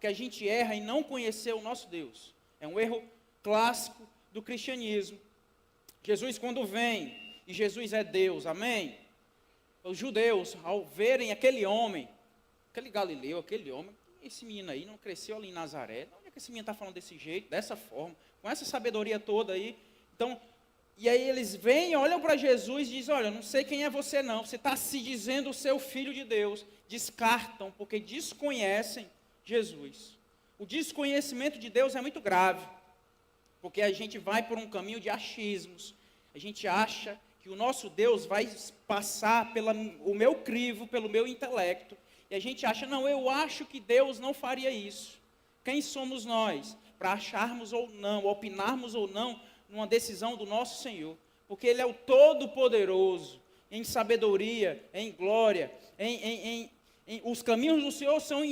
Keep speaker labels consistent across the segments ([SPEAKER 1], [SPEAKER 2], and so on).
[SPEAKER 1] que a gente erra em não conhecer o nosso Deus. É um erro clássico do cristianismo. Jesus, quando vem, e Jesus é Deus, amém? Os judeus, ao verem aquele homem, aquele galileu, aquele homem, esse menino aí não cresceu ali em Nazaré, onde é que esse menino está falando desse jeito, dessa forma, com essa sabedoria toda aí? Então, e aí eles vêm, olham para Jesus e dizem, olha, eu não sei quem é você não, você está se dizendo o seu filho de Deus. Descartam, porque desconhecem Jesus. O desconhecimento de Deus é muito grave, porque a gente vai por um caminho de achismos. A gente acha que o nosso Deus vai passar pelo meu crivo, pelo meu intelecto. E a gente acha, não, eu acho que Deus não faria isso. Quem somos nós para acharmos ou não, opinarmos ou não, numa decisão do nosso Senhor? Porque Ele é o Todo-Poderoso, em sabedoria, em glória, os caminhos do Senhor são...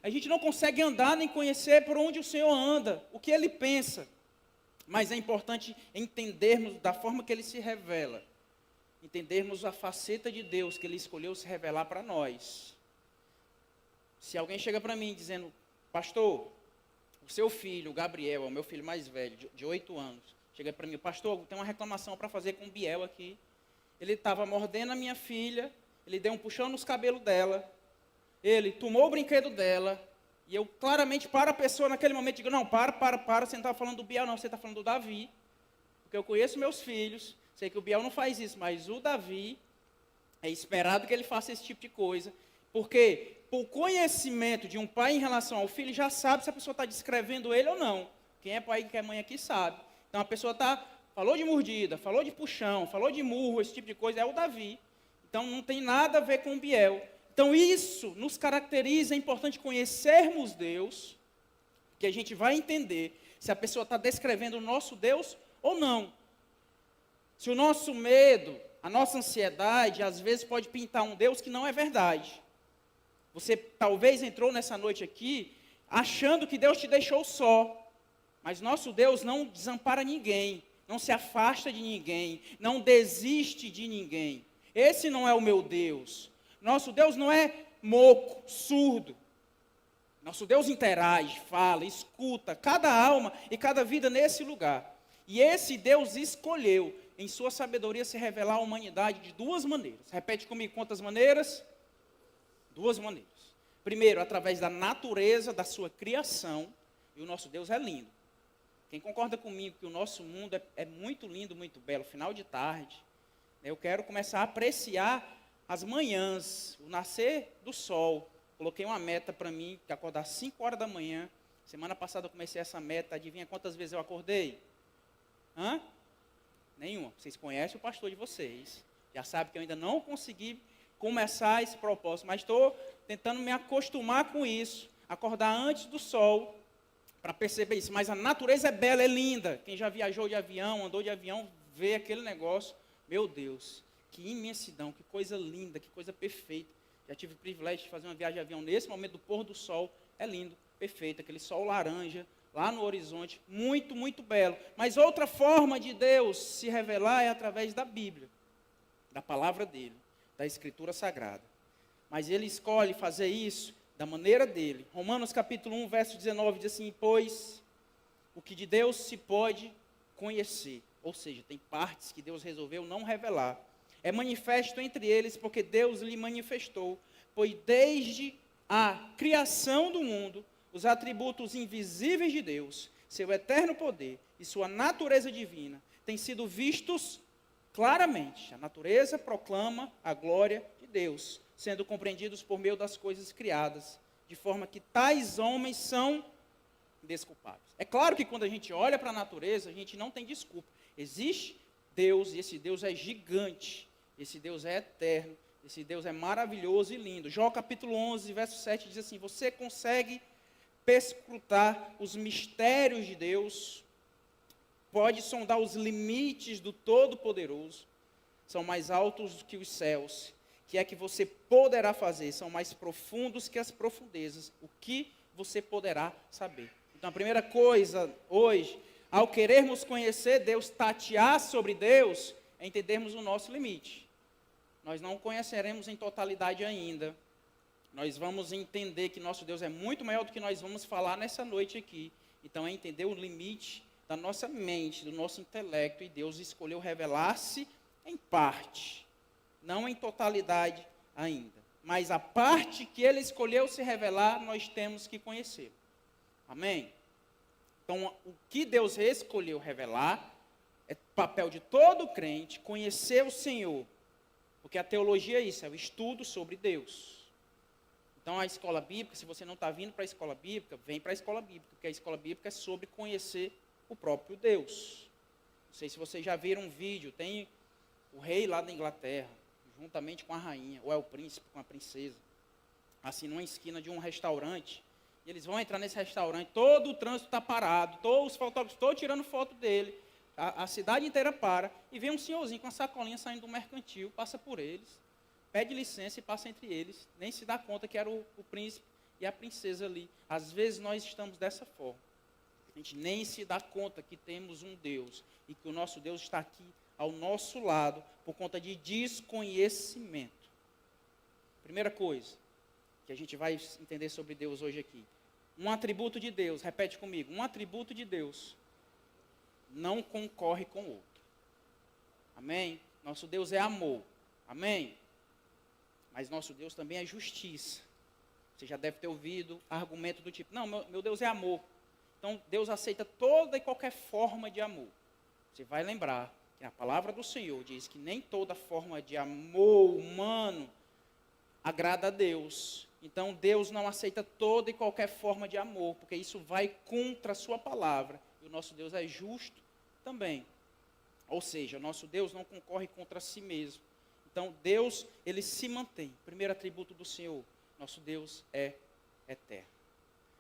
[SPEAKER 1] A gente não consegue andar nem conhecer por onde o Senhor anda, o que Ele pensa. Mas é importante entendermos da forma que Ele se revela. Entendermos a faceta de Deus que Ele escolheu se revelar para nós. Se alguém chega para mim dizendo, pastor, o seu filho, o Gabriel, é o meu filho mais velho, de 8 anos, chega para mim, pastor, tem uma reclamação para fazer com o Biel aqui. Ele estava mordendo a minha filha, ele deu um puxão nos cabelos dela, ele tomou o brinquedo dela, e eu claramente para a pessoa naquele momento, digo, não, para, você não está falando do Biel não, você está falando do Davi, porque eu conheço meus filhos, sei que o Biel não faz isso, mas o Davi, é esperado que ele faça esse tipo de coisa, porque por conhecimento de um pai em relação ao filho, já sabe se a pessoa está descrevendo ele ou não. Quem é pai e quem é mãe aqui sabe. Então a pessoa falou de mordida, falou de puxão, falou de murro, esse tipo de coisa, é o Davi. Então não tem nada a ver com o Biel. Então isso nos caracteriza, é importante conhecermos Deus, que a gente vai entender se a pessoa está descrevendo o nosso Deus ou não. Se o nosso medo, a nossa ansiedade, às vezes pode pintar um Deus que não é verdade. Você talvez entrou nessa noite aqui achando que Deus te deixou só. Mas nosso Deus não desampara ninguém, não se afasta de ninguém, não desiste de ninguém. Esse não é o meu Deus. Nosso Deus não é moco, surdo. Nosso Deus interage, fala, escuta cada alma e cada vida nesse lugar. E esse Deus escolheu, em sua sabedoria, se revelar à humanidade de 2 maneiras. Repete comigo, quantas maneiras? 2 maneiras. Primeiro, através da natureza da sua criação, e o nosso Deus é lindo. Quem concorda comigo que o nosso mundo é muito lindo, muito belo, final de tarde, eu quero começar a apreciar as manhãs, o nascer do sol. Coloquei uma meta para mim, que acordar às 5 horas da manhã. Semana passada eu comecei essa meta, adivinha quantas vezes eu acordei? Nenhuma. Vocês conhecem o pastor de vocês. Já sabem que eu ainda não consegui começar esse propósito, mas estou tentando me acostumar com isso. Acordar antes do sol, para perceber isso. Mas a natureza é bela, é linda. Quem já viajou de avião, andou de avião, vê aquele negócio. Meu Deus, que imensidão, que coisa linda, que coisa perfeita. Já tive o privilégio de fazer uma viagem de avião nesse momento do pôr do sol. É lindo, perfeito, aquele sol laranja, lá no horizonte, muito, muito belo. Mas outra forma de Deus se revelar é através da Bíblia, da palavra dele, da Escritura Sagrada. Mas ele escolhe fazer isso da maneira dele. Romanos capítulo 1, verso 19, diz assim, pois o que de Deus se pode conhecer, ou seja, tem partes que Deus resolveu não revelar, é manifesto entre eles, porque Deus lhe manifestou, pois desde a criação do mundo, os atributos invisíveis de Deus, seu eterno poder e sua natureza divina, têm sido vistos claramente. A natureza proclama a glória de Deus, sendo compreendidos por meio das coisas criadas, de forma que tais homens são desculpáveis. É claro que quando a gente olha para a natureza, a gente não tem desculpa. Existe Deus, e esse Deus é gigante, esse Deus é eterno, esse Deus é maravilhoso e lindo. Jó capítulo 11, verso 7 diz assim, você consegue perscrutar os mistérios de Deus, pode sondar os limites do Todo-Poderoso, são mais altos do que os céus, que é que você poderá fazer, são mais profundos que as profundezas, o que você poderá saber. Então a primeira coisa hoje, ao querermos conhecer Deus, tatear sobre Deus, é entendermos o nosso limite. Nós não conheceremos em totalidade ainda, nós vamos entender que nosso Deus é muito maior do que nós vamos falar nessa noite aqui. Então é entender o limite da nossa mente, do nosso intelecto, e Deus escolheu revelar-se em parte, não em totalidade ainda. Mas a parte que Ele escolheu se revelar, nós temos que conhecer. Amém? Então, o que Deus escolheu revelar, é papel de todo crente conhecer o Senhor. Porque a teologia é isso, é o estudo sobre Deus. Então, a escola bíblica, se você não está vindo para a escola bíblica, vem para a escola bíblica, porque a escola bíblica é sobre conhecer o próprio Deus. Não sei se vocês já viram um vídeo, tem o rei lá da Inglaterra, juntamente com a rainha, ou é o príncipe com a princesa, assim, numa esquina de um restaurante, e eles vão entrar nesse restaurante, todo o trânsito está parado, todos os fotógrafos estão tirando foto dele, a cidade inteira para, e vem um senhorzinho com uma sacolinha saindo do mercantil, passa por eles, pede licença e passa entre eles, nem se dá conta que era o príncipe e a princesa ali. Às vezes nós estamos dessa forma, a gente nem se dá conta que temos um Deus, e que o nosso Deus está aqui ao nosso lado, por conta de desconhecimento. Primeira coisa que a gente vai entender sobre Deus hoje aqui. Um atributo de Deus, repete comigo, um atributo de Deus não concorre com o outro. Amém? Nosso Deus é amor. Amém? Mas nosso Deus também é justiça. Você já deve ter ouvido argumento do tipo, não, meu Deus é amor. Então, Deus aceita toda e qualquer forma de amor. Você vai lembrar que a palavra do Senhor diz que nem toda forma de amor humano agrada a Deus. Então, Deus não aceita toda e qualquer forma de amor, porque isso vai contra a sua palavra. E o nosso Deus é justo também. Ou seja, o nosso Deus não concorre contra si mesmo. Então, Deus, ele se mantém. Primeiro atributo do Senhor, nosso Deus é eterno.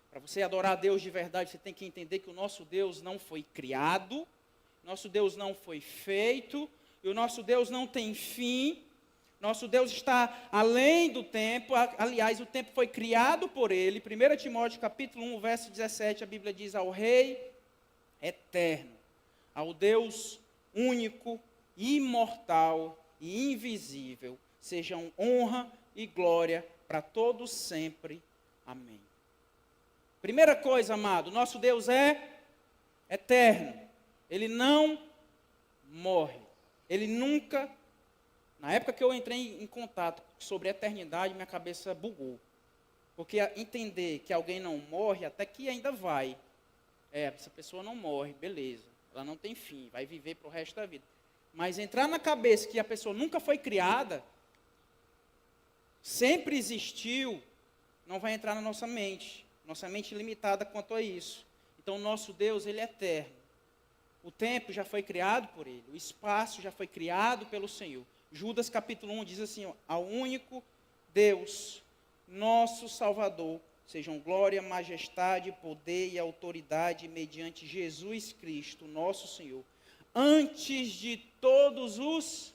[SPEAKER 1] Para você adorar a Deus de verdade, você tem que entender que o nosso Deus não foi criado, nosso Deus não foi feito, e o nosso Deus não tem fim. Nosso Deus está além do tempo, aliás, o tempo foi criado por Ele. 1 Timóteo capítulo 1, verso 17, a Bíblia diz, ao Rei eterno, ao Deus único, imortal e invisível, sejam honra e glória para todos sempre. Amém. Primeira coisa, amado, nosso Deus é eterno. Ele não morre. Ele nunca... Na época que eu entrei em contato sobre a eternidade, minha cabeça bugou. Porque entender que alguém não morre, até que ainda vai. Essa pessoa não morre, beleza. Ela não tem fim, vai viver para o resto da vida. Mas entrar na cabeça que a pessoa nunca foi criada, sempre existiu, não vai entrar na nossa mente. Nossa mente limitada quanto a isso. Então, o nosso Deus, ele é eterno. O tempo já foi criado por ele. O espaço já foi criado pelo Senhor. Judas capítulo 1 diz assim, ao único Deus, nosso Salvador, sejam glória, majestade, poder e autoridade mediante Jesus Cristo, nosso Senhor, antes de todos os,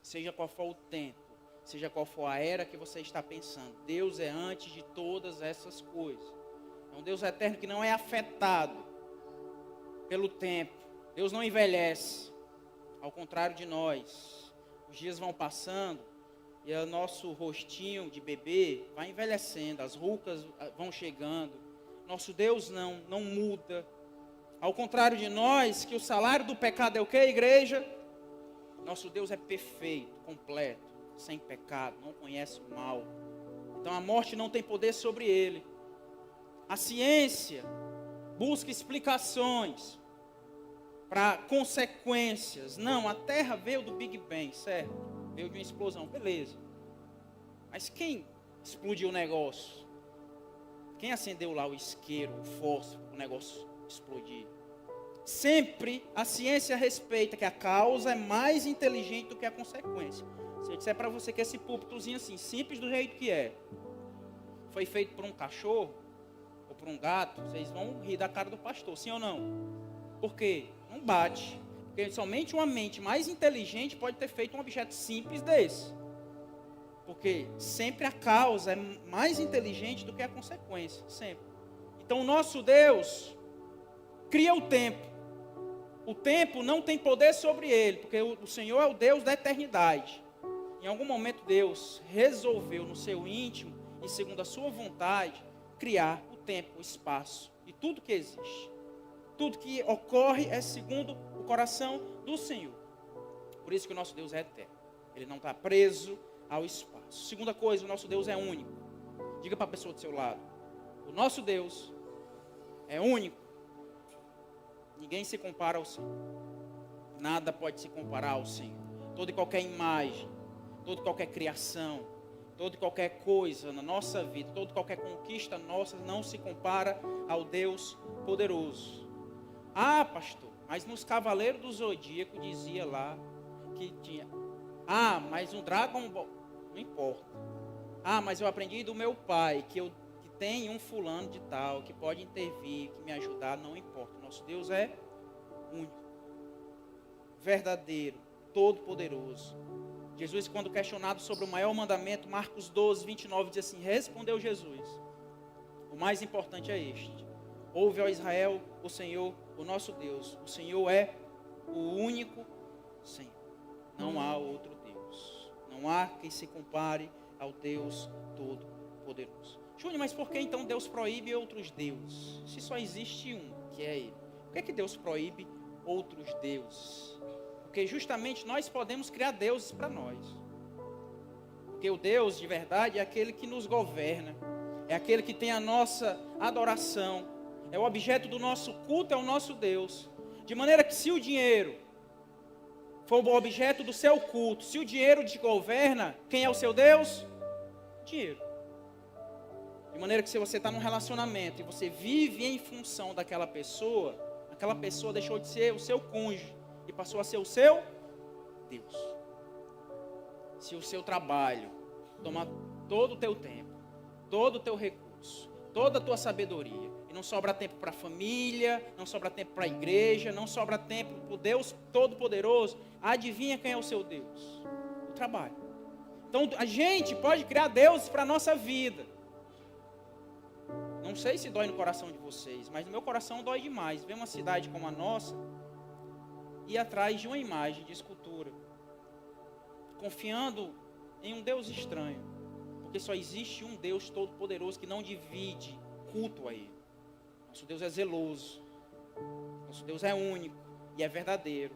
[SPEAKER 1] seja qual for o tempo, seja qual for a era que você está pensando, Deus é antes de todas essas coisas. É um Deus eterno que não é afetado pelo tempo. Deus não envelhece, ao contrário de nós. Os dias vão passando e o nosso rostinho de bebê vai envelhecendo, as rugas vão chegando. Nosso Deus não muda. Ao contrário de nós, que o salário do pecado é o que, igreja? Nosso Deus é perfeito, completo, sem pecado, não conhece o mal. Então a morte não tem poder sobre ele. A ciência busca explicações para consequências. Não, a Terra veio do Big Bang, certo? Veio de uma explosão, beleza. Mas quem explodiu o negócio? Quem acendeu lá o isqueiro, o fósforo, o negócio explodir? Sempre a ciência respeita que a causa é mais inteligente do que a consequência. Se eu disser para você que esse púlpitozinho assim, simples do jeito que é, foi feito por um cachorro ou por um gato, vocês vão rir da cara do pastor, sim ou não? Por quê? Não bate. Porque somente uma mente mais inteligente pode ter feito um objeto simples desse. Porque sempre a causa é mais inteligente do que a consequência. Sempre. Então o nosso Deus cria o tempo. O tempo não tem poder sobre ele. Porque o Senhor é o Deus da eternidade. Em algum momento Deus resolveu no seu íntimo e segundo a sua vontade, criar o tempo, o espaço e tudo que existe. Tudo que ocorre é segundo o coração do Senhor. Por isso que o nosso Deus é eterno. Ele não está preso ao espaço. Segunda coisa, o nosso Deus é único. Diga para a pessoa do seu lado: o nosso Deus é único. Ninguém se compara ao Senhor. Nada pode se comparar ao Senhor. Toda e qualquer imagem, toda e qualquer criação, toda e qualquer coisa na nossa vida, toda e qualquer conquista nossa não se compara ao Deus poderoso. Ah, pastor, mas nos Cavaleiros do Zodíaco dizia lá que tinha. Ah, mas um Dragon Ball, não importa. Ah, mas eu aprendi do meu pai que tem um fulano de tal que pode intervir, que me ajudar, não importa. Nosso Deus é único, verdadeiro, todo-poderoso. Jesus, quando questionado sobre o maior mandamento, Marcos 12, 29, diz assim: respondeu Jesus: o mais importante é este: ouve, ó Israel, o Senhor, o nosso Deus. O Senhor é o único Senhor. Não há outro Deus. Não há quem se compare ao Deus Todo-Poderoso. Júnior, mas por que então Deus proíbe outros deuses? Se só existe um, que é Ele. Por que Deus proíbe outros deuses? Porque justamente nós podemos criar deuses para nós. Porque o Deus de verdade é aquele que nos governa. É aquele que tem a nossa adoração. É o objeto do nosso culto, é o nosso Deus. De maneira que se o dinheiro for o objeto do seu culto, se o dinheiro te governa, quem é o seu Deus? Dinheiro. De maneira que se você está num relacionamento e você vive em função daquela pessoa, aquela pessoa deixou de ser o seu cônjuge e passou a ser o seu Deus. Se o seu trabalho tomar todo o teu tempo, todo o teu recurso, toda a tua sabedoria, e não sobra tempo para a família, não sobra tempo para a igreja, não sobra tempo para o Deus Todo-Poderoso, adivinha quem é o seu Deus? O trabalho. Então a gente pode criar deuses para a nossa vida. Não sei se dói no coração de vocês, mas no meu coração dói demais. Ver uma cidade como a nossa ir atrás de uma imagem de escultura, confiando em um Deus estranho, porque só existe um Deus Todo-Poderoso que não divide culto a Ele. Nosso Deus é zeloso, nosso Deus é único e é verdadeiro.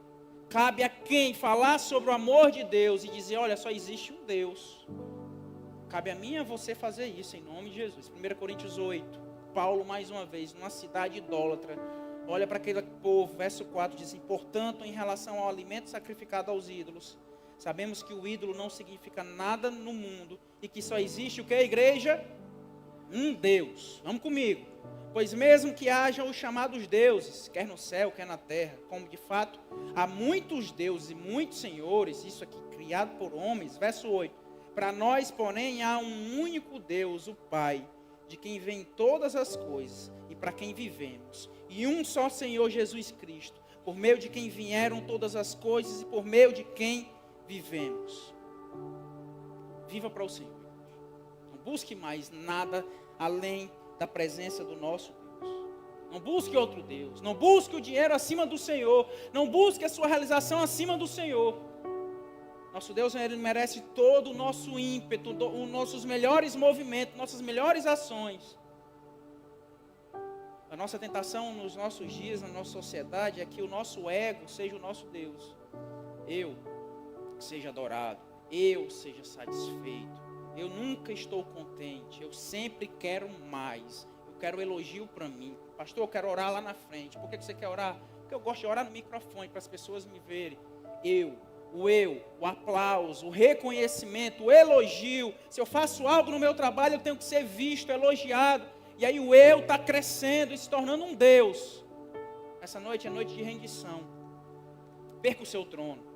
[SPEAKER 1] Cabe a quem falar sobre o amor de Deus e dizer: olha, só existe um Deus. Cabe a mim e a você fazer isso em nome de Jesus. 1 Coríntios 8, Paulo mais uma vez, numa cidade idólatra, olha para aquele povo, verso 4, diz assim: portanto, em relação ao alimento sacrificado aos ídolos, sabemos que o ídolo não significa nada no mundo e que só existe o que, igreja? Um Deus. Vamos comigo. Pois mesmo que hajam os chamados deuses, quer no céu, quer na terra, como de fato há muitos deuses e muitos senhores, isso aqui criado por homens, verso 8, para nós, porém, há um único Deus, o Pai, de quem vêm todas as coisas e para quem vivemos, e um só Senhor Jesus Cristo, por meio de quem vieram todas as coisas e por meio de quem vivemos. Viva para o Senhor. Não busque mais nada além da presença do nosso Deus. Não busque outro Deus. Não busque o dinheiro acima do Senhor. Não busque a sua realização acima do Senhor. Nosso Deus, Ele merece todo o nosso ímpeto, os nossos melhores movimentos, nossas melhores ações. A nossa tentação nos nossos dias, na nossa sociedade, é que o nosso ego seja o nosso Deus. Eu seja adorado. Eu seja satisfeito. Eu nunca estou contente, eu sempre quero mais. Eu quero elogio para mim. Pastor, eu quero orar lá na frente. Por que você quer orar? Porque eu gosto de orar no microfone, para as pessoas me verem. O aplauso, o reconhecimento, o elogio. Se eu faço algo no meu trabalho, eu tenho que ser visto, elogiado. E aí o eu está crescendo e se tornando um Deus. Essa noite é noite de rendição. Perca o seu trono.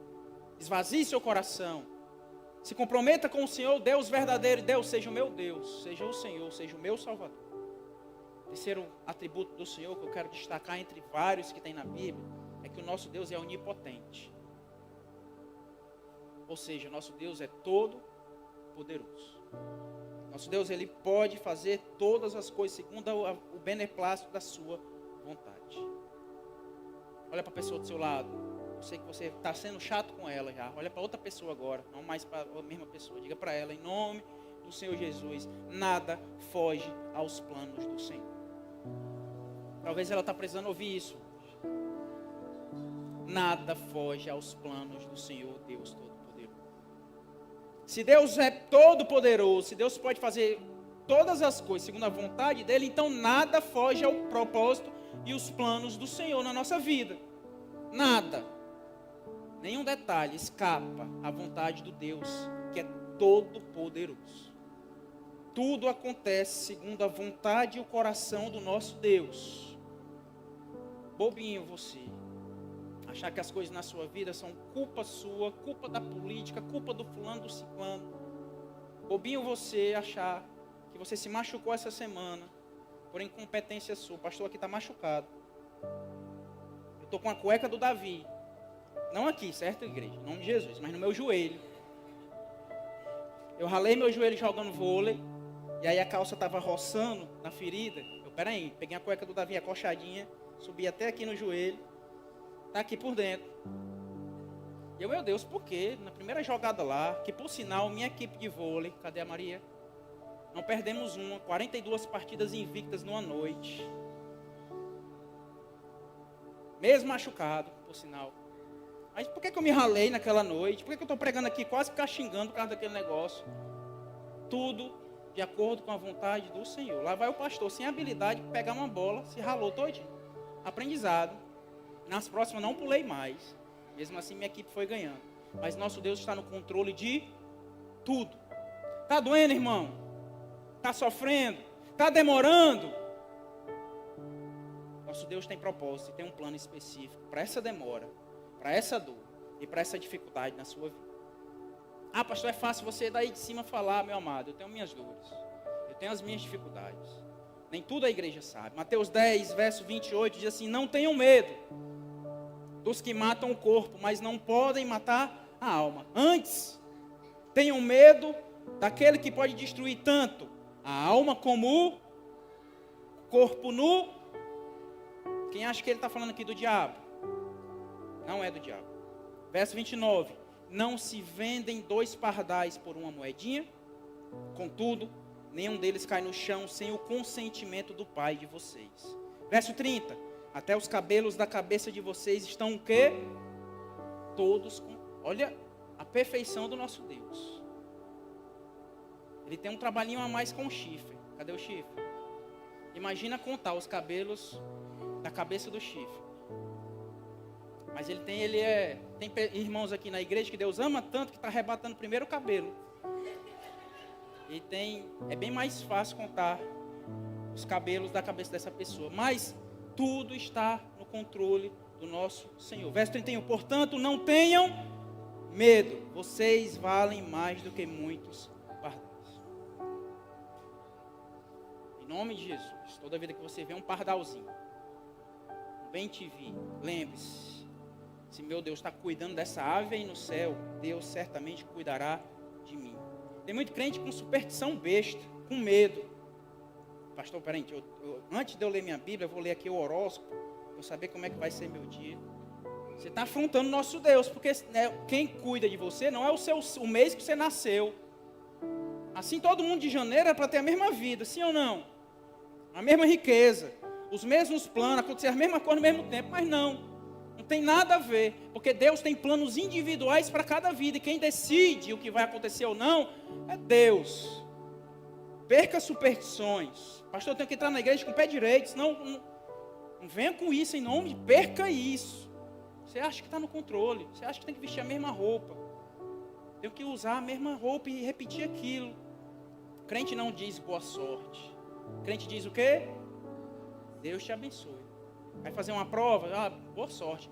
[SPEAKER 1] Esvazie seu coração. Se comprometa com o Senhor, Deus verdadeiro. Deus, seja o meu Deus, seja o Senhor, seja o meu Salvador. Terceiro atributo do Senhor que eu quero destacar entre vários que tem na Bíblia é que o nosso Deus é onipotente. Ou seja, nosso Deus é todo poderoso. Nosso Deus, Ele pode fazer todas as coisas segundo o beneplácito da sua vontade. Olha para a pessoa do seu lado. Eu sei que você está sendo chato com ela já. Olha para outra pessoa agora, não mais para a mesma pessoa. Diga para ela, em nome do Senhor Jesus, nada foge aos planos do Senhor. Talvez ela está precisando ouvir isso. Nada foge aos planos do Senhor Deus Todo-Poderoso. Se Deus é todo-poderoso, se Deus pode fazer todas as coisas segundo a vontade dele, então nada foge ao propósito e os planos do Senhor na nossa vida. Nada. Nenhum detalhe escapa à vontade do Deus que é todo-poderoso. Tudo acontece segundo a vontade e o coração do nosso Deus. Bobinho você. Achar que as coisas na sua vida são culpa sua, culpa da política, culpa do fulano, do ciclano. Bobinho você achar que você se machucou essa semana por incompetência sua. O pastor aqui está machucado. Eu estou com a cueca do Davi. Não aqui, certo, igreja? Em nome de Jesus, mas no meu joelho. Eu ralei meu joelho jogando vôlei. E aí a calça estava roçando na ferida. Peraí, peguei a cueca do Davi acochadinha. Subi até aqui no joelho. Está aqui por dentro. E eu, meu Deus, por quê? Na primeira jogada lá, que por sinal, minha equipe de vôlei, cadê a Maria? Não perdemos 42 partidas invictas numa noite. Mesmo machucado, por sinal. Mas por que eu me ralei naquela noite? Por que eu estou pregando aqui quase ficar xingando por causa daquele negócio? Tudo de acordo com a vontade do Senhor. Lá vai o pastor, sem habilidade, pegar uma bola, se ralou todinho. Aprendizado. Nas próximas não pulei mais. Mesmo assim minha equipe foi ganhando. Mas nosso Deus está no controle de tudo. Está doendo, irmão? Está sofrendo? Está demorando? Nosso Deus tem propósito e tem um plano específico para essa demora, para essa dor e para essa dificuldade na sua vida. Ah, pastor, é fácil você daí de cima falar, meu amado. Eu tenho minhas dores. Eu tenho as minhas dificuldades. Nem tudo a igreja sabe. Mateus 10, verso 28 diz assim: não tenham medo dos que matam o corpo, mas não podem matar a alma. Antes, tenham medo daquele que pode destruir tanto a alma como o corpo nu. Quem acha que ele está falando aqui do diabo? Não é do diabo. Verso 29. Não se vendem 2 pardais por uma moedinha. Contudo, nenhum deles cai no chão sem o consentimento do Pai de vocês. Verso 30. Até os cabelos da cabeça de vocês estão o quê? Todos com... Olha a perfeição do nosso Deus. Ele tem um trabalhinho a mais com o chifre. Cadê o chifre? Imagina contar os cabelos da cabeça do chifre. Mas tem irmãos aqui na igreja que Deus ama tanto que está arrebatando primeiro o cabelo. E é bem mais fácil contar os cabelos da cabeça dessa pessoa. Mas tudo está no controle do nosso Senhor. Verso 31. Portanto, não tenham medo. Vocês valem mais do que muitos pardais. Em nome de Jesus. Toda vida que você vê um pardalzinho, um bem-te-vi, lembre-se. Se meu Deus está cuidando dessa ave aí no céu, Deus certamente cuidará de mim. Tem muito crente com superstição besta, com medo. Pastor, peraí, antes de eu ler minha Bíblia, eu vou ler aqui o horóscopo, para eu saber como é que vai ser meu dia. Você está afrontando o nosso Deus, porque quem cuida de você não é o mês que você nasceu. Assim todo mundo de janeiro é para ter a mesma vida, sim ou não? A mesma riqueza, os mesmos planos, acontecer a mesma coisa no mesmo tempo, mas não. Não tem nada a ver, porque Deus tem planos individuais para cada vida, e quem decide o que vai acontecer ou não, é Deus. Perca superstições. Pastor, eu tenho que entrar na igreja com o pé direito, senão não venha com isso em nome de... Perca isso. Você acha que está no controle, você acha que tem que vestir a mesma roupa, tem que usar a mesma roupa e repetir aquilo. Crente não diz boa sorte. Crente diz o quê? Deus te abençoe. Vai fazer uma prova, boa sorte.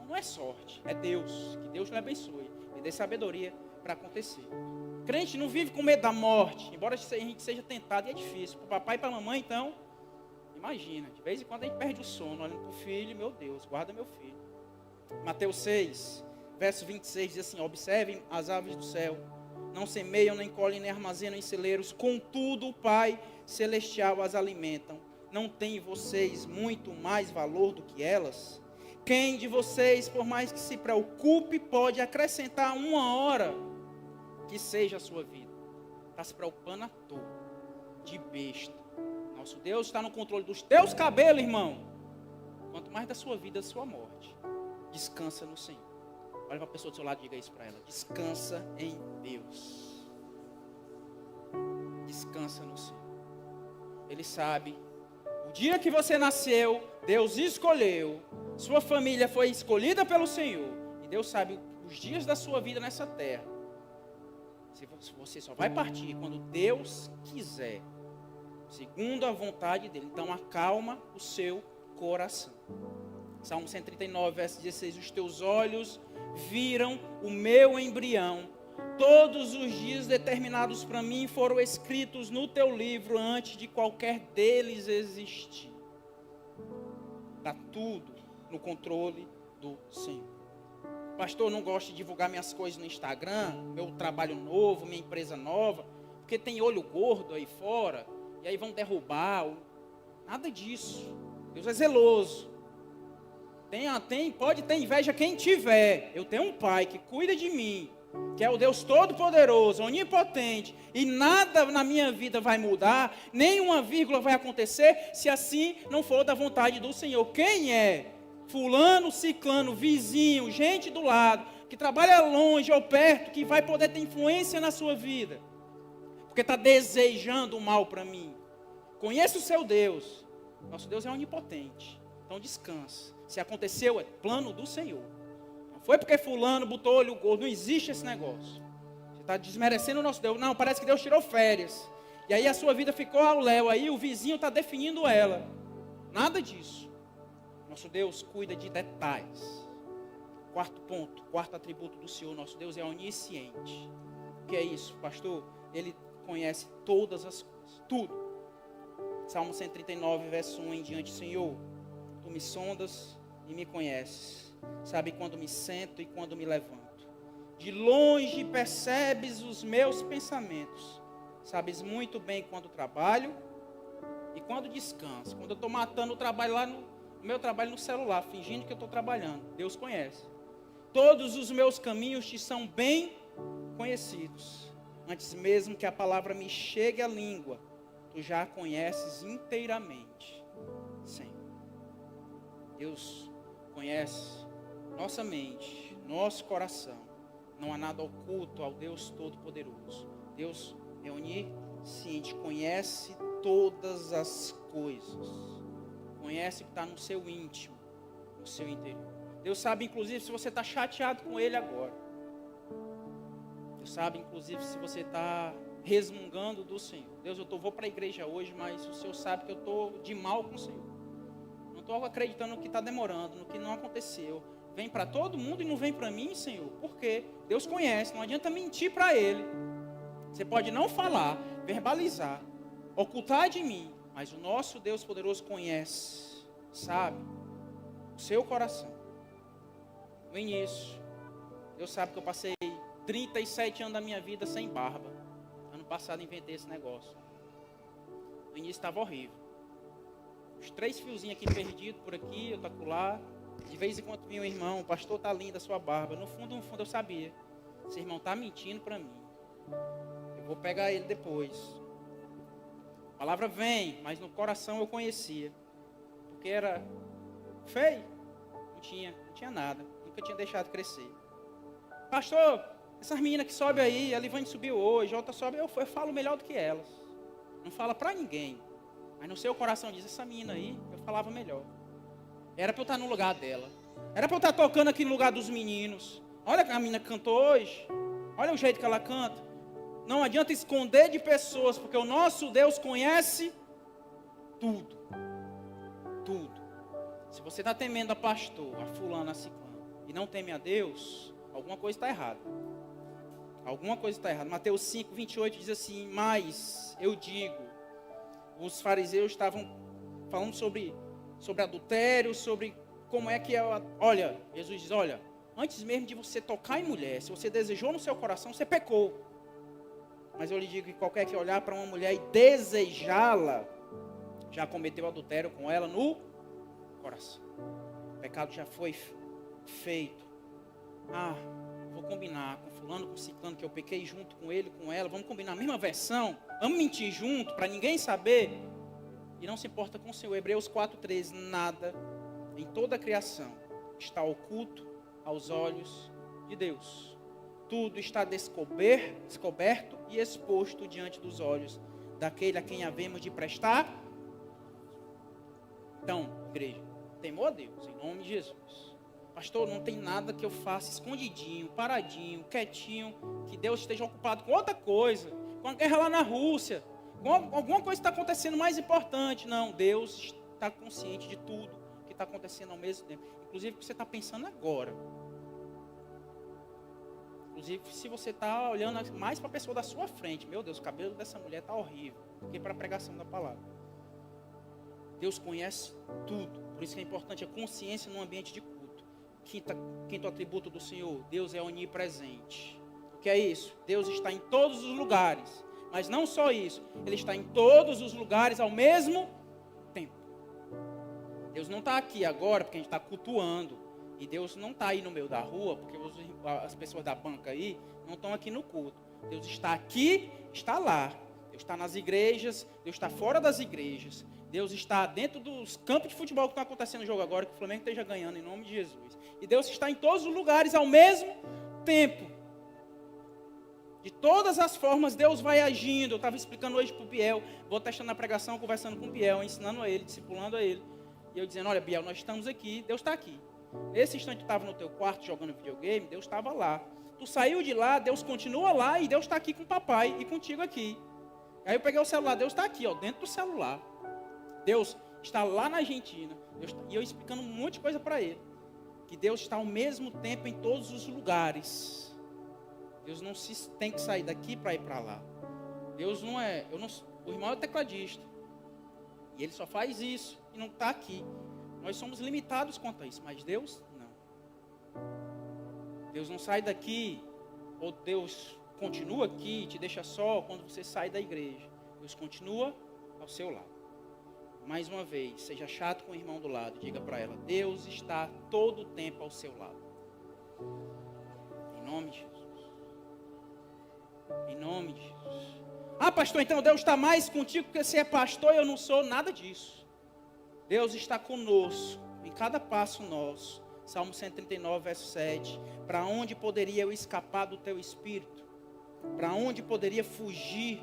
[SPEAKER 1] Não é sorte, é Deus. Que Deus lhe abençoe e dê sabedoria para acontecer. Crente não vive com medo da morte, embora a gente seja tentado, e é difícil. Para o papai e para a mamãe, então, imagina, de vez em quando a gente perde o sono, olhando para o filho, meu Deus, guarda meu filho. Mateus 6, verso 26, diz assim: observem as aves do céu, não semeiam, nem colhem, nem armazenam em celeiros, contudo o Pai Celestial as alimentam. Não tem vocês muito mais valor do que elas? Quem de vocês, por mais que se preocupe, pode acrescentar 1 hora que seja a sua vida? está se preocupando à toa, de besta. Nosso Deus está no controle dos teus cabelos, irmão. Quanto mais da sua vida, da sua morte. Descansa no Senhor. Olha para a pessoa do seu lado e diga isso para ela. Descansa em Deus. Descansa no Senhor. Ele sabe. O dia que você nasceu, Deus escolheu. Sua família foi escolhida pelo Senhor. E Deus sabe os dias da sua vida nessa terra. Você só vai partir quando Deus quiser. Segundo a vontade dele. Então acalma o seu coração. Salmo 139, verso 16. Os teus olhos viram o meu embrião. Todos os dias determinados para mim foram escritos no teu livro antes de qualquer deles existir. Está tudo no controle do Senhor. Pastor, eu não gosto de divulgar minhas coisas no Instagram, meu trabalho novo, minha empresa nova, porque tem olho gordo aí fora, e aí vão derrubar. Nada disso. Deus é zeloso. Pode ter inveja quem tiver. Eu tenho um pai que cuida de mim, que é o Deus Todo-Poderoso, Onipotente, e nada na minha vida vai mudar, nenhuma vírgula vai acontecer, se assim não for da vontade do Senhor. Quem é? Fulano, ciclano, vizinho, gente do lado, que trabalha longe ou perto, que vai poder ter influência na sua vida, porque está desejando o mal para mim. Conheça o seu Deus. Nosso Deus é onipotente. Então descansa. Se aconteceu, é plano do Senhor. Não foi porque fulano botou olho gordo. Não existe esse negócio. Você está desmerecendo o nosso Deus. Não, parece que Deus tirou férias. E aí a sua vida ficou ao léu. Aí o vizinho está definindo ela. Nada disso. Nosso Deus cuida de detalhes. Quarto ponto, quarto atributo do Senhor. Nosso Deus é onisciente. O que é isso, pastor? Ele conhece todas as coisas. Tudo. Salmo 139, verso 1 em diante. Senhor, tu me sondas e me conheces. Sabe quando me sento e quando me levanto. De longe percebes os meus pensamentos. Sabes muito bem quando trabalho e quando descanso. Quando eu estou matando o trabalho lá no meu trabalho no celular, fingindo que eu estou trabalhando. Deus conhece. Todos os meus caminhos te são bem conhecidos. Antes mesmo que a palavra me chegue à língua, tu já a conheces inteiramente. Senhor. Deus conhece nossa mente, nosso coração. Não há nada oculto ao Deus Todo-Poderoso. Deus é onisciente, conhece todas as coisas. Conhece o que está no seu íntimo, no seu interior. Deus sabe, inclusive, se você está chateado com Ele agora. Deus sabe, inclusive, se você está resmungando do Senhor. Deus, eu vou para a igreja hoje, mas o Senhor sabe que eu estou de mal com o Senhor. Não estou acreditando no que está demorando, no que não aconteceu. Vem para todo mundo e não vem para mim, Senhor. Por quê? Deus conhece, não adianta mentir para Ele. Você pode não falar, verbalizar, ocultar de mim, mas o nosso Deus poderoso conhece, sabe, o seu coração. No início, Deus sabe que eu passei 37 anos da minha vida sem barba. Ano passado inventei esse negócio. No início estava horrível. Os 3 fiozinhos aqui perdidos por aqui, eu taco lá. De vez em quando vinha um irmão, pastor, tá linda a sua barba. No fundo eu sabia. Esse irmão tá mentindo para mim. Eu vou pegar ele depois. A palavra vem, mas no coração eu conhecia. Porque era feio. Não tinha nada. Nunca tinha deixado crescer. Pastor, essas meninas que sobem aí, a Livane subiu hoje, a outra sobe, eu falo melhor do que elas. Não fala para ninguém. Mas no seu coração diz, essa menina aí, eu falava melhor. Era para eu estar no lugar dela. Era para eu estar tocando aqui no lugar dos meninos. Olha a menina que cantou hoje. Olha o jeito que ela canta. Não adianta esconder de pessoas, porque o nosso Deus conhece tudo. Tudo. Se você está temendo a pastor, a fulana, a ciclana, e não teme a Deus, alguma coisa está errada. Alguma coisa está errada. Mateus 5, 28 diz assim, mas eu digo, os fariseus estavam falando sobre adultério, sobre como é que é. Olha, Jesus diz, olha, antes mesmo de você tocar em mulher, se você desejou no seu coração, você pecou. Mas eu lhe digo que qualquer que olhar para uma mulher e desejá-la, já cometeu adultério com ela no coração. O pecado já foi feito. vou combinar com fulano, com ciclano, que eu pequei junto com ele, com ela, vamos combinar a mesma versão, vamos mentir junto, para ninguém saber, e não se importa com o Senhor. Hebreus 4:13, nada em toda a criação está oculto aos olhos de Deus. Tudo está descoberto e exposto diante dos olhos daquele a quem havemos de prestar. Então, igreja, temor a Deus, em nome de Jesus. Pastor, não tem nada que eu faça escondidinho, paradinho, quietinho, que Deus esteja ocupado com outra coisa, com a guerra lá na Rússia, com alguma coisa que está acontecendo mais importante. Não, Deus está consciente de tudo que está acontecendo ao mesmo tempo. Inclusive o que você está pensando agora. Inclusive se você está olhando mais para a pessoa da sua frente. Meu Deus, o cabelo dessa mulher está horrível. Porque para a pregação da palavra. Deus conhece tudo. Por isso que é importante a consciência no ambiente de culto. Quinto atributo do Senhor, Deus é onipresente. O que é isso? Deus está em todos os lugares. Mas não só isso, Ele está em todos os lugares ao mesmo tempo. Deus não está aqui agora porque a gente está cultuando. E Deus não está aí no meio da rua, porque as pessoas da banca aí não estão aqui no culto. Deus está aqui, está lá. Deus está nas igrejas, Deus está fora das igrejas. Deus está dentro dos campos de futebol que estão acontecendo no jogo agora, que o Flamengo esteja ganhando em nome de Jesus. E Deus está em todos os lugares ao mesmo tempo. De todas as formas, Deus vai agindo. Eu estava explicando hoje para o Biel, vou testando na pregação, conversando com o Biel, ensinando a ele, discipulando a ele. E eu dizendo, olha Biel, nós estamos aqui, Deus está aqui. Nesse instante tu estava no teu quarto jogando videogame, Deus estava lá. Tu saiu de lá, Deus continua lá e Deus está aqui com o papai e contigo aqui. Aí eu peguei o celular, Deus está aqui, ó, dentro do celular. Deus está lá na Argentina. E eu explicando um monte de coisa para ele. Que Deus está ao mesmo tempo em todos os lugares. Deus não tem que sair daqui para ir para lá. Deus não é... o irmão é tecladista. E ele só faz isso e não está aqui. Nós somos limitados quanto a isso, mas Deus não. Deus não sai daqui, ou Deus continua aqui e te deixa só quando você sai da igreja. Deus continua ao seu lado. Mais uma vez, seja chato com o irmão do lado, diga para ela, Deus está todo o tempo ao seu lado. Em nome de Jesus. Em nome de Jesus. Ah, pastor, então Deus está mais contigo porque você é pastor e eu não sou, nada disso. Deus está conosco, em cada passo nosso. Salmo 139, verso 7. Para onde poderia eu escapar do teu espírito? Para onde poderia fugir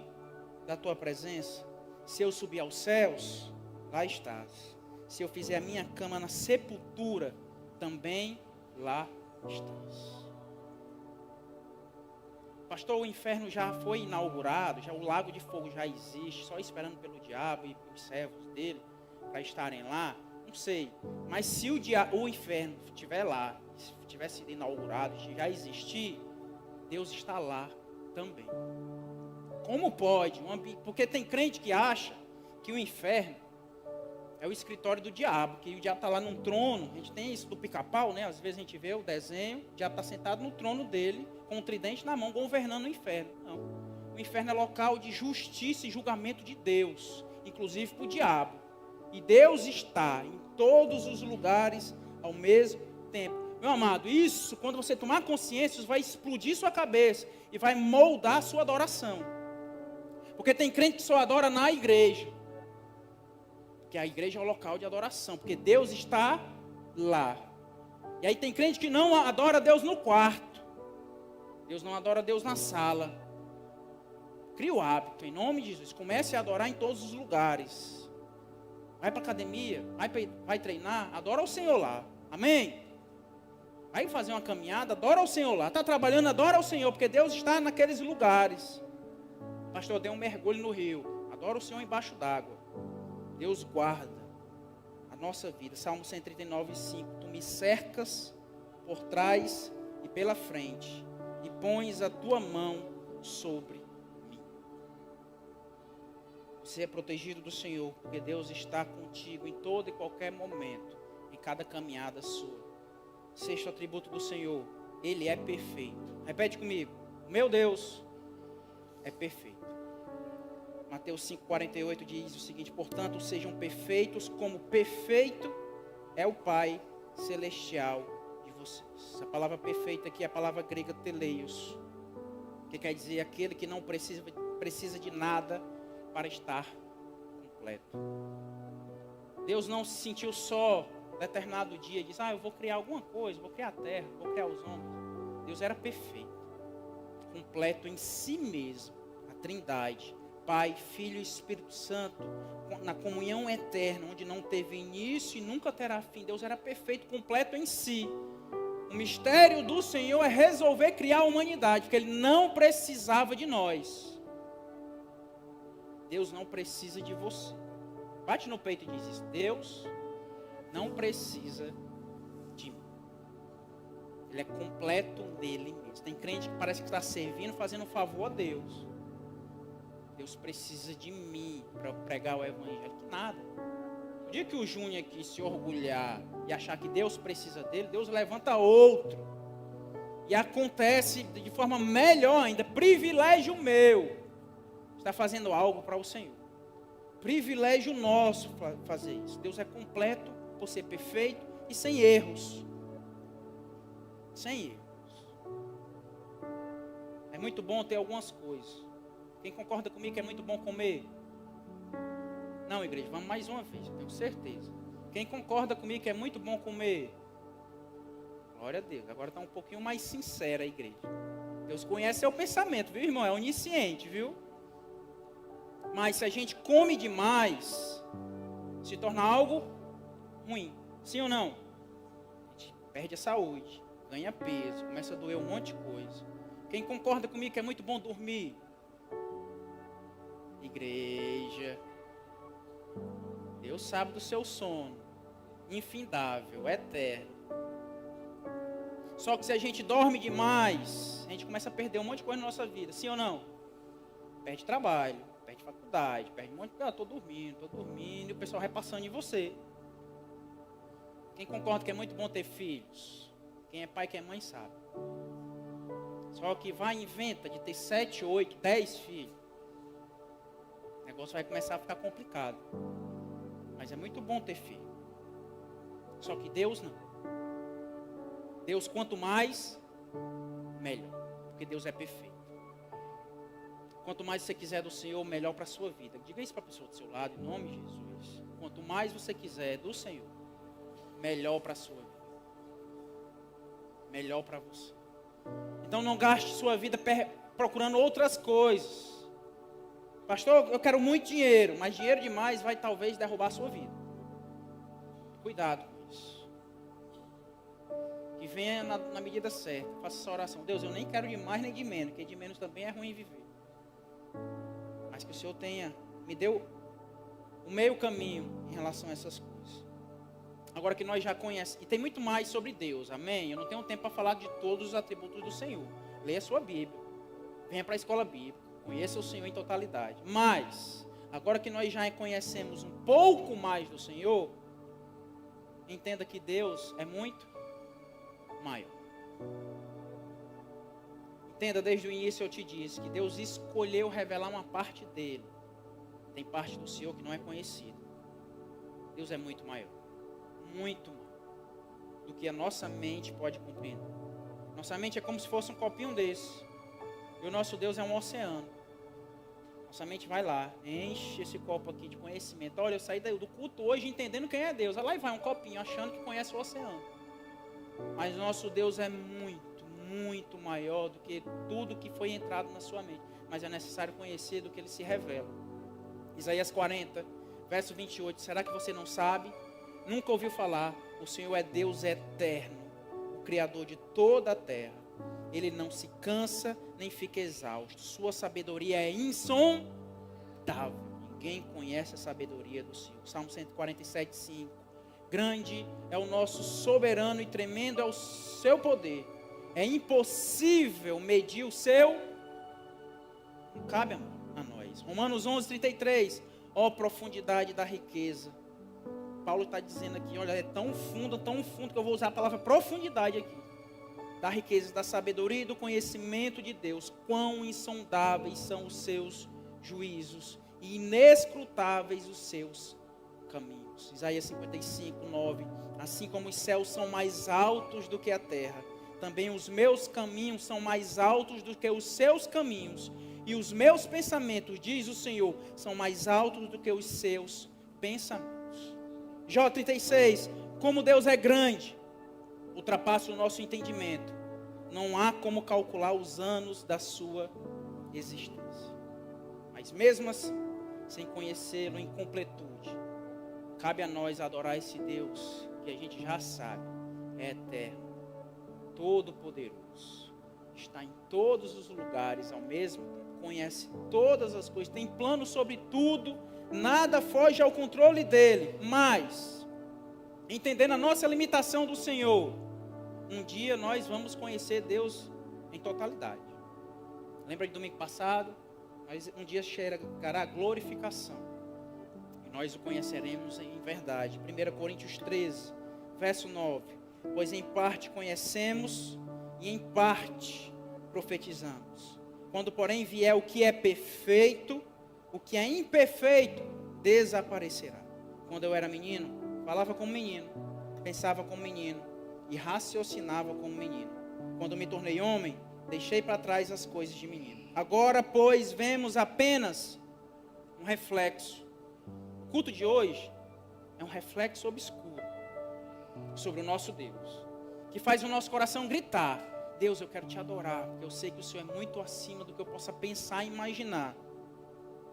[SPEAKER 1] da tua presença? Se eu subir aos céus, lá estás. Se eu fizer a minha cama na sepultura, também lá estás. Pastor, o inferno já foi inaugurado, já o lago de fogo já existe, só esperando pelo diabo e pelos servos dele para estarem lá. Não sei, mas se o inferno estiver lá, se tiver sido inaugurado, se já existir, Deus está lá também. Como pode? Porque tem crente que acha que o inferno é o escritório do diabo, que o diabo está lá num trono. A gente tem isso do pica-pau, né? Às vezes a gente vê o desenho, o diabo está sentado no trono dele, com um tridente na mão, governando o inferno. Não. O inferno é local de justiça e julgamento de Deus, inclusive para o diabo. E Deus está em todos os lugares ao mesmo tempo. Meu amado, isso, quando você tomar consciência, isso vai explodir sua cabeça e vai moldar a sua adoração. Porque tem crente que só adora na igreja. Porque a igreja é o local de adoração, porque Deus está lá. E aí tem crente que não adora Deus no quarto. Deus não adora Deus na sala. Cria o hábito, em nome de Jesus. Comece a adorar em todos os lugares. Vai para a academia, vai treinar, adora o Senhor lá. Amém? Vai fazer uma caminhada, adora o Senhor lá. Está trabalhando, adora o Senhor, porque Deus está naqueles lugares. Pastor, dê um mergulho no rio. Adora o Senhor embaixo d'água. Deus guarda a nossa vida. Salmo 139, 5. Tu me cercas por trás e pela frente, e pões a tua mão sobre mim. Você é protegido do Senhor, porque Deus está contigo em todo e qualquer momento, em cada caminhada sua. Sexto atributo do Senhor, Ele é perfeito. Repete comigo, o meu Deus é perfeito. Mateus 5,48 diz o seguinte, portanto, sejam perfeitos como perfeito é o Pai Celestial de vocês. Essa palavra perfeita aqui é a palavra grega teleios, que quer dizer aquele que não precisa de nada para estar completo. Deus não se sentiu só determinado dia e disse, eu vou criar alguma coisa, vou criar a terra, vou criar os homens. Deus era perfeito, completo em si mesmo, a Trindade, Pai, Filho e Espírito Santo, na comunhão eterna, onde não teve início e nunca terá fim. Deus era perfeito, completo em si. O mistério do Senhor é resolver criar a humanidade, porque Ele não precisava de nós. Deus não precisa de você. Bate no peito e diz isso. Deus não precisa de mim. Ele é completo nele mesmo. Tem crente que parece que está servindo, fazendo um favor a Deus. Deus precisa de mim para pregar o evangelho. Que nada. O dia que o Júnior aqui se orgulhar e achar que Deus precisa dele, Deus levanta outro. E acontece de forma melhor ainda. Privilégio meu. Está fazendo algo para o Senhor. Privilégio nosso fazer isso. Deus é completo por ser perfeito e sem erros. Sem erros. É muito bom ter algumas coisas. Quem concorda comigo que é muito bom comer? Não, igreja, vamos mais uma vez, eu tenho certeza. Quem concorda comigo que é muito bom comer? Glória a Deus. Agora está um pouquinho mais sincera a igreja. Deus conhece seu pensamento, viu, irmão? É onisciente, viu? Mas se a gente come demais, se torna algo ruim. Sim ou não? A gente perde a saúde, ganha peso, começa a doer um monte de coisa. Quem concorda comigo que é muito bom dormir? Igreja, Deus sabe do seu sono, infindável, eterno. Só que se a gente dorme demais, a gente começa a perder um monte de coisa na nossa vida, sim ou não? Perde trabalho, perde faculdade, perde um monte de coisa. Estou dormindo, e o pessoal vai passando em você. Quem concorda que é muito bom ter filhos? Quem é pai, quem é mãe sabe. Só que vai e inventa de ter 7, 8, 10 filhos. O negócio vai começar a ficar complicado. Mas é muito bom ter filho. Só que Deus não. Deus, quanto mais, melhor. Porque Deus é perfeito. Quanto mais você quiser do Senhor, melhor para a sua vida. Diga isso para a pessoa do seu lado, em nome de Jesus. Quanto mais você quiser do Senhor, melhor para a sua vida. Melhor para você. Então não gaste sua vida procurando outras coisas. Pastor, eu quero muito dinheiro, mas dinheiro demais vai talvez derrubar a sua vida. Cuidado com isso. Que venha na medida certa. Faça essa oração. Deus, eu nem quero de mais nem de menos, porque de menos também é ruim viver. Mas que o Senhor me deu o meio caminho em relação a essas coisas. Agora que nós já conhecemos, e tem muito mais sobre Deus, amém? Eu não tenho tempo para falar de todos os atributos do Senhor. Leia a sua Bíblia. Venha para a escola bíblica. Conheça o Senhor em totalidade. Mas, agora que nós já conhecemos um pouco mais do Senhor, entenda que Deus é muito maior. Entenda, desde o início eu te disse que Deus escolheu revelar uma parte dele. Tem parte do Senhor que não é conhecida. Deus é muito maior. Muito maior do que a nossa mente pode compreender. Nossa mente é como se fosse um copinho desse. E o nosso Deus é um oceano. Nossa mente vai lá, enche esse copo aqui de conhecimento. Olha, eu saí do culto hoje entendendo quem é Deus. Olha lá e vai um copinho, achando que conhece o oceano. Mas o nosso Deus é muito, muito maior do que tudo que foi entrado na sua mente. Mas é necessário conhecer do que ele se revela. Isaías 40, verso 28. Será que você não sabe? Nunca ouviu falar? O Senhor é Deus eterno, o Criador de toda a terra. Ele não se cansa, nem fica exausto. Sua sabedoria é insondável. Ninguém conhece a sabedoria do Senhor. Salmo 147, 5. Grande é o nosso soberano e tremendo é o seu poder. É impossível medir o seu. Não cabe a nós. Romanos 11, 33. Ó profundidade da riqueza. Paulo está dizendo aqui, olha, é tão fundo que eu vou usar a palavra profundidade aqui. Da riqueza, da sabedoria e do conhecimento de Deus. Quão insondáveis são os seus juízos e inescrutáveis os seus caminhos. altos. Isaías 55, 9. Assim como os céus são mais altos do que a terra, também os meus caminhos são mais altos do que os seus caminhos, e os meus pensamentos, diz o Senhor, são mais altos do que os seus pensamentos. Jó 36, como Deus é grande, ultrapassa o nosso entendimento. Não há como calcular os anos da sua existência. Mas mesmo assim, sem conhecê-lo em completude, cabe a nós adorar esse Deus que a gente já sabe, é eterno, todo-poderoso, está em todos os lugares ao mesmo tempo, conhece todas as coisas, tem plano sobre tudo, nada foge ao controle dele. Mas, entendendo a nossa limitação do Senhor, um dia nós vamos conhecer Deus em totalidade. Lembra de domingo passado? Mas um dia chegará a glorificação, e nós o conheceremos em verdade. 1 Coríntios 13, verso 9. Pois em parte conhecemos e em parte profetizamos. Quando porém vier o que é perfeito, o que é imperfeito desaparecerá. Quando eu era menino, falava como menino, pensava como menino e raciocinava como menino. Quando me tornei homem, deixei para trás as coisas de menino. Agora, pois, vemos apenas um reflexo. O culto de hoje é um reflexo obscuro sobre o nosso Deus, que faz o nosso coração gritar: Deus, eu quero te adorar, porque eu sei que o Senhor é muito acima do que eu possa pensar e imaginar.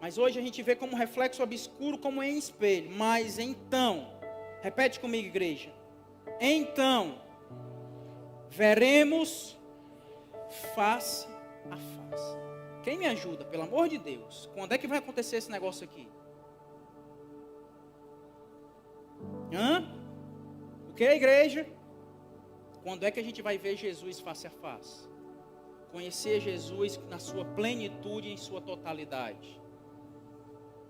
[SPEAKER 1] Mas hoje a gente vê como um reflexo obscuro, como em espelho. Mas então, repete comigo, igreja. Então, veremos face a face. Quem me ajuda, pelo amor de Deus? Quando é que vai acontecer esse negócio aqui? O que, igreja? Quando é que a gente vai ver Jesus face a face? Conhecer Jesus na sua plenitude e em sua totalidade.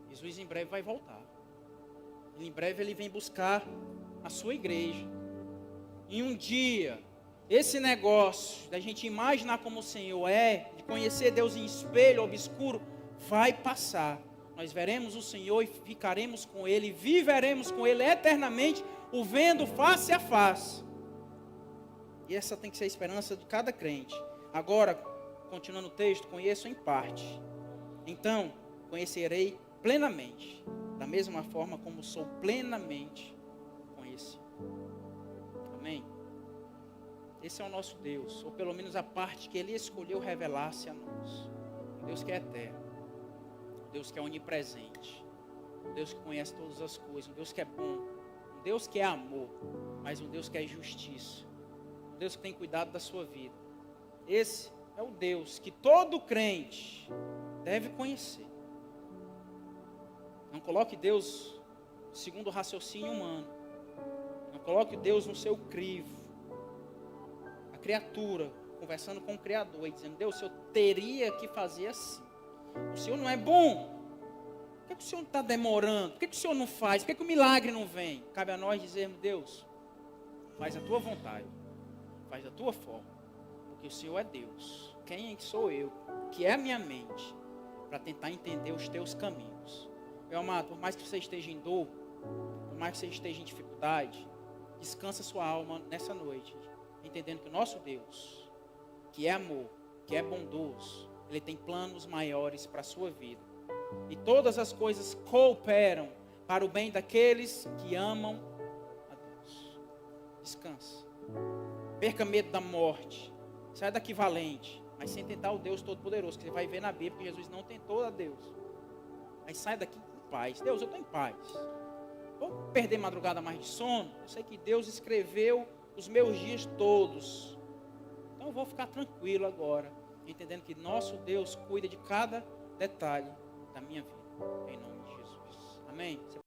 [SPEAKER 1] Jesus em breve vai voltar. Em breve ele vem buscar a sua igreja. Em um dia, esse negócio da gente imaginar como o Senhor é, de conhecer Deus em espelho obscuro, vai passar. Nós veremos o Senhor e ficaremos com Ele, viveremos com Ele eternamente, o vendo face a face. E essa tem que ser a esperança de cada crente. Agora, continuando o texto, conheço em parte. Então, conhecerei plenamente, da mesma forma como sou plenamente conhecido. Amém? Esse é o nosso Deus, ou pelo menos a parte que Ele escolheu revelar-se a nós. Um Deus que é eterno, um Deus que é onipresente, um Deus que conhece todas as coisas, um Deus que é bom, um Deus que é amor, mas um Deus que é justiça, um Deus que tem cuidado da sua vida. Esse é o Deus que todo crente deve conhecer. Não coloque Deus segundo o raciocínio humano. Não coloque Deus no seu crivo. A criatura conversando com o Criador e dizendo: Deus, o Senhor teria que fazer assim. O Senhor não é bom. Por que o Senhor está demorando? Por que o Senhor não faz? Por que o milagre não vem? Cabe a nós dizermos: Deus, faz a tua vontade. Faz a tua forma. Porque o Senhor é Deus. Quem sou eu? Que é a minha mente? Para tentar entender os teus caminhos. Meu amado, por mais que você esteja em dor, por mais que você esteja em dificuldade, descansa sua alma nessa noite, entendendo que o nosso Deus, que é amor, que é bondoso, Ele tem planos maiores para a sua vida. E todas as coisas cooperam para o bem daqueles que amam a Deus. Descansa. Perca medo da morte. Sai daqui valente, mas sem tentar o Deus Todo-Poderoso, que você vai ver na Bíblia que Jesus não tentou a Deus. Mas sai daqui paz. Deus, eu estou em paz. Vou perder madrugada mais de sono. Eu sei que Deus escreveu os meus dias todos. Então eu vou ficar tranquilo agora, entendendo que nosso Deus cuida de cada detalhe da minha vida. Em nome de Jesus. Amém?